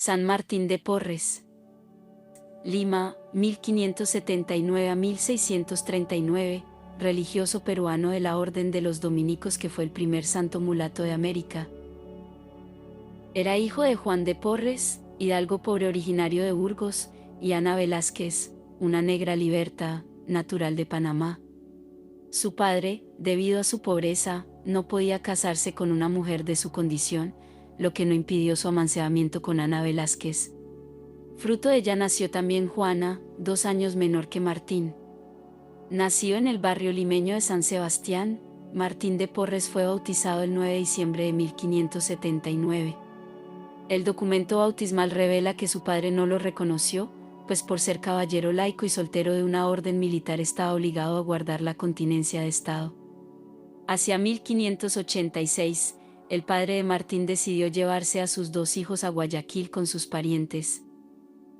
San Martín de Porres. Lima, 1579 a 1639, religioso peruano de la Orden de los Dominicos que fue el primer santo mulato de América. Era hijo de Juan de Porres, hidalgo pobre originario de Burgos, y Ana Velázquez, una negra liberta, natural de Panamá. Su padre, debido a su pobreza, no podía casarse con una mujer de su condición, lo que no impidió su amancebamiento con Ana Velázquez. Fruto de ella nació también Juana, 2 años menor que Martín. Nacido en el barrio limeño de San Sebastián, Martín de Porres fue bautizado el 9 de diciembre de 1579. El documento bautismal revela que su padre no lo reconoció, pues por ser caballero laico y soltero de una orden militar estaba obligado a guardar la continencia de Estado. Hacia 1586, el padre de Martín decidió llevarse a sus 2 hijos a Guayaquil con sus parientes.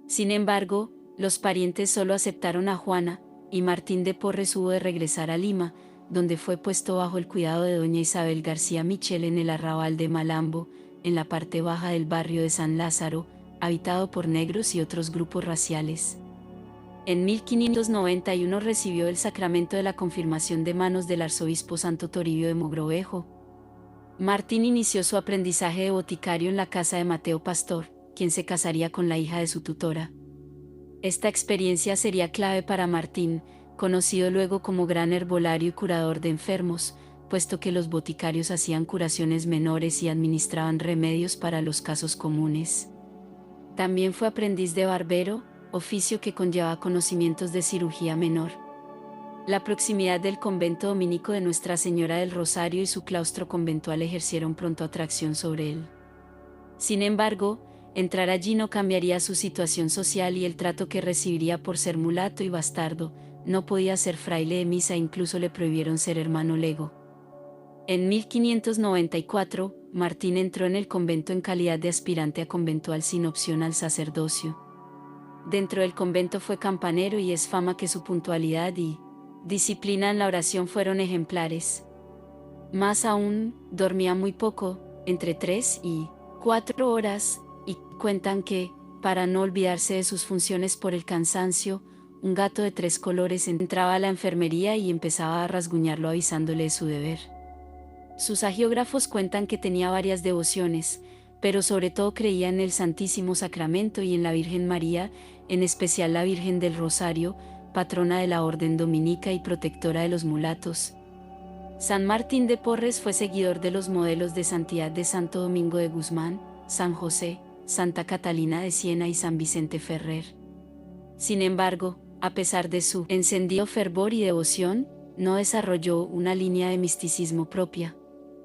Sin embargo, los parientes solo aceptaron a Juana, y Martín de Porres hubo de regresar a Lima, donde fue puesto bajo el cuidado de doña Isabel García Michel en el arrabal de Malambo, en la parte baja del barrio de San Lázaro, habitado por negros y otros grupos raciales. En 1591 recibió el sacramento de la confirmación de manos del arzobispo Santo Toribio de Mogrovejo. Martín inició su aprendizaje de boticario en la casa de Mateo Pastor, quien se casaría con la hija de su tutora. Esta experiencia sería clave para Martín, conocido luego como gran herbolario y curador de enfermos, puesto que los boticarios hacían curaciones menores y administraban remedios para los casos comunes. También fue aprendiz de barbero, oficio que conlleva conocimientos de cirugía menor. La proximidad del convento dominico de Nuestra Señora del Rosario y su claustro conventual ejercieron pronto atracción sobre él. Sin embargo, entrar allí no cambiaría su situación social y el trato que recibiría por ser mulato y bastardo. No podía ser fraile de misa e incluso le prohibieron ser hermano lego. En 1594, Martín entró en el convento en calidad de aspirante a conventual sin opción al sacerdocio. Dentro del convento fue campanero y es fama que su puntualidad y disciplina en la oración fueron ejemplares. Más aún, dormía muy poco, entre 3 y 4 horas, y cuentan que, para no olvidarse de sus funciones por el cansancio, un gato de 3 colores entraba a la enfermería y empezaba a rasguñarlo avisándole de su deber. Sus hagiógrafos cuentan que tenía varias devociones, pero sobre todo creía en el Santísimo Sacramento y en la Virgen María, en especial la Virgen del Rosario, patrona de la Orden Dominica y protectora de los mulatos. San Martín de Porres fue seguidor de los modelos de santidad de Santo Domingo de Guzmán, San José, Santa Catalina de Siena y San Vicente Ferrer. Sin embargo, a pesar de su encendido fervor y devoción, no desarrolló una línea de misticismo propia.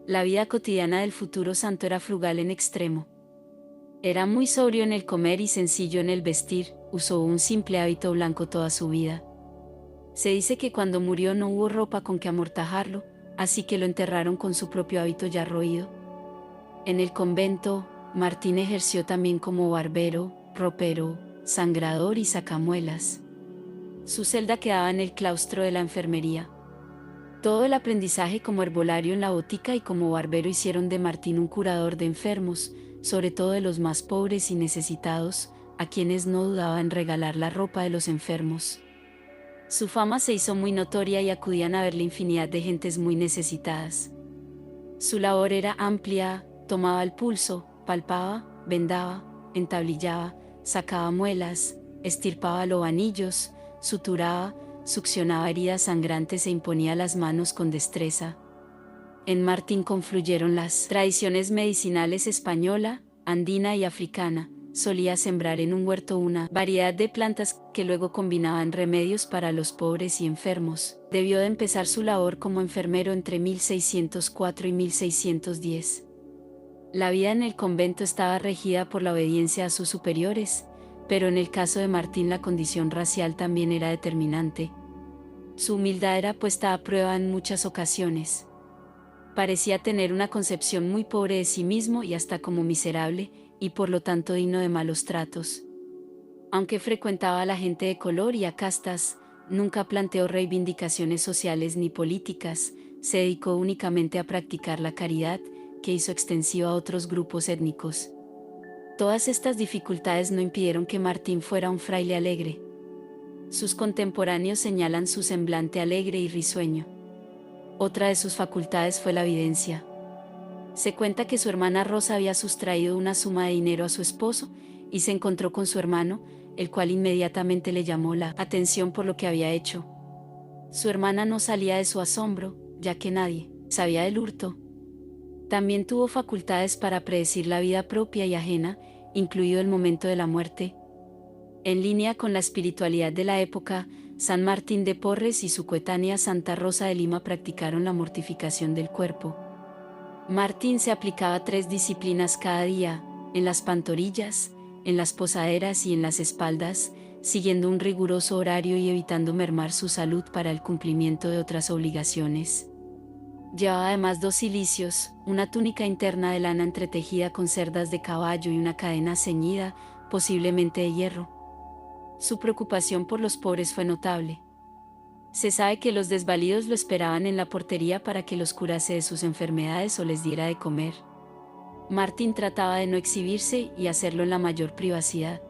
La vida cotidiana del futuro santo era frugal en extremo. Era muy sobrio en el comer y sencillo en el vestir, usó un simple hábito blanco toda su vida. Se dice que cuando murió no hubo ropa con que amortajarlo, así que lo enterraron con su propio hábito ya roído. En el convento, Martín ejerció también como barbero, ropero, sangrador y sacamuelas. Su celda quedaba en el claustro de la enfermería. Todo el aprendizaje como herbolario en la botica y como barbero hicieron de Martín un curador de enfermos, sobre todo de los más pobres y necesitados, a quienes no dudaba en regalar la ropa de los enfermos. Su fama se hizo muy notoria y acudían a verle infinidad de gentes muy necesitadas. Su labor era amplia, tomaba el pulso, palpaba, vendaba, entablillaba, sacaba muelas, estirpaba lobanillos, suturaba, succionaba heridas sangrantes e imponía las manos con destreza. En Martín confluyeron las tradiciones medicinales española, andina y africana. Solía sembrar en un huerto una variedad de plantas que luego combinaba en remedios para los pobres y enfermos. Debió de empezar su labor como enfermero entre 1604 y 1610. La vida en el convento estaba regida por la obediencia a sus superiores, pero en el caso de Martín la condición racial también era determinante. Su humildad era puesta a prueba en muchas ocasiones. Parecía tener una concepción muy pobre de sí mismo y hasta como miserable, y por lo tanto digno de malos tratos. Aunque frecuentaba a la gente de color y a castas, nunca planteó reivindicaciones sociales ni políticas, se dedicó únicamente a practicar la caridad, que hizo extensiva a otros grupos étnicos. Todas estas dificultades no impidieron que Martín fuera un fraile alegre. Sus contemporáneos señalan su semblante alegre y risueño. Otra de sus facultades fue la videncia. Se cuenta que su hermana Rosa había sustraído una suma de dinero a su esposo y se encontró con su hermano, el cual inmediatamente le llamó la atención por lo que había hecho. Su hermana no salía de su asombro, ya que nadie sabía del hurto. También tuvo facultades para predecir la vida propia y ajena, incluido el momento de la muerte. En línea con la espiritualidad de la época, San Martín de Porres y su coetánea Santa Rosa de Lima practicaron la mortificación del cuerpo. Martín se aplicaba 3 disciplinas cada día, en las pantorrillas, en las posaderas y en las espaldas, siguiendo un riguroso horario y evitando mermar su salud para el cumplimiento de otras obligaciones. Llevaba además 2 cilicios, una túnica interna de lana entretejida con cerdas de caballo y una cadena ceñida, posiblemente de hierro. Su preocupación por los pobres fue notable. Se sabe que los desvalidos lo esperaban en la portería para que los curase de sus enfermedades o les diera de comer. Martín trataba de no exhibirse y hacerlo en la mayor privacidad.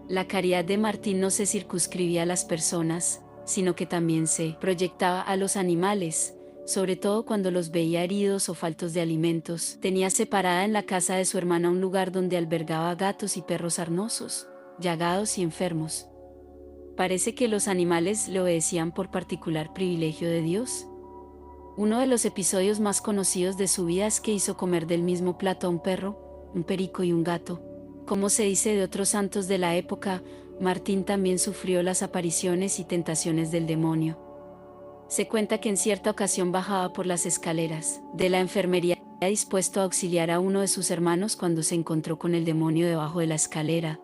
La caridad de Martín no se circunscribía a las personas, sino que también se proyectaba a los animales, sobre todo cuando los veía heridos o faltos de alimentos. Tenía separada en la casa de su hermana un lugar donde albergaba gatos y perros sarnosos, llagados y enfermos. Parece que los animales le obedecían por particular privilegio de Dios. Uno de los episodios más conocidos de su vida es que hizo comer del mismo plato a un perro, un perico y un gato. Como se dice de otros santos de la época, Martín también sufrió las apariciones y tentaciones del demonio. Se cuenta que en cierta ocasión bajaba por las escaleras de la enfermería dispuesto a auxiliar a uno de sus hermanos cuando se encontró con el demonio debajo de la escalera.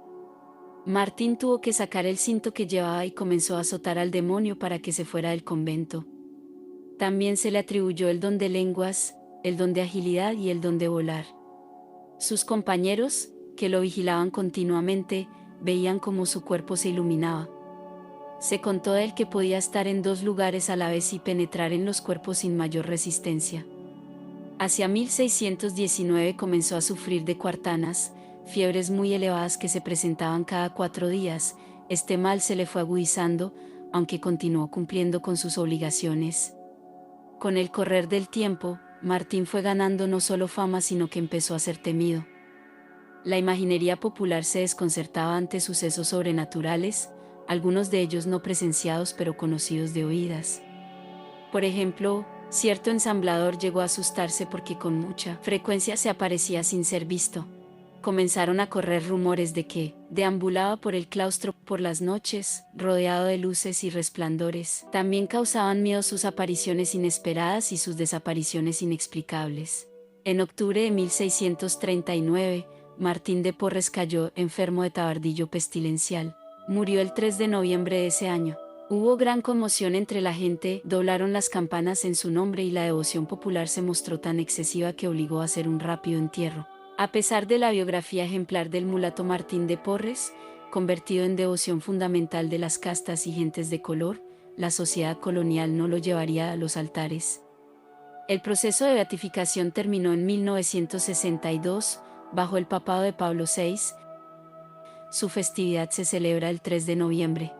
Martín tuvo que sacar el cinto que llevaba y comenzó a azotar al demonio para que se fuera del convento. También se le atribuyó el don de lenguas, el don de agilidad y el don de volar. Sus compañeros, que lo vigilaban continuamente, veían cómo su cuerpo se iluminaba. Se contó de él que podía estar en 2 lugares a la vez y penetrar en los cuerpos sin mayor resistencia. Hacia 1619 comenzó a sufrir de cuartanas, fiebres muy elevadas que se presentaban cada 4 días. Este mal se le fue agudizando, aunque continuó cumpliendo con sus obligaciones. Con el correr del tiempo, Martín fue ganando no solo fama sino que empezó a ser temido. La imaginería popular se desconcertaba ante sucesos sobrenaturales, algunos de ellos no presenciados pero conocidos de oídas. Por ejemplo, cierto ensamblador llegó a asustarse porque con mucha frecuencia se aparecía sin ser visto. Comenzaron a correr rumores de que deambulaba por el claustro por las noches, rodeado de luces y resplandores. También causaban miedo sus apariciones inesperadas y sus desapariciones inexplicables. En octubre de 1639, Martín de Porres cayó enfermo de tabardillo pestilencial. Murió el 3 de noviembre de ese año. Hubo gran conmoción entre la gente, doblaron las campanas en su nombre y la devoción popular se mostró tan excesiva que obligó a hacer un rápido entierro. A pesar de la biografía ejemplar del mulato Martín de Porres, convertido en devoción fundamental de las castas y gentes de color, la sociedad colonial no lo llevaría a los altares. El proceso de beatificación terminó en 1962, bajo el papado de Pablo VI. Su festividad se celebra el 3 de noviembre.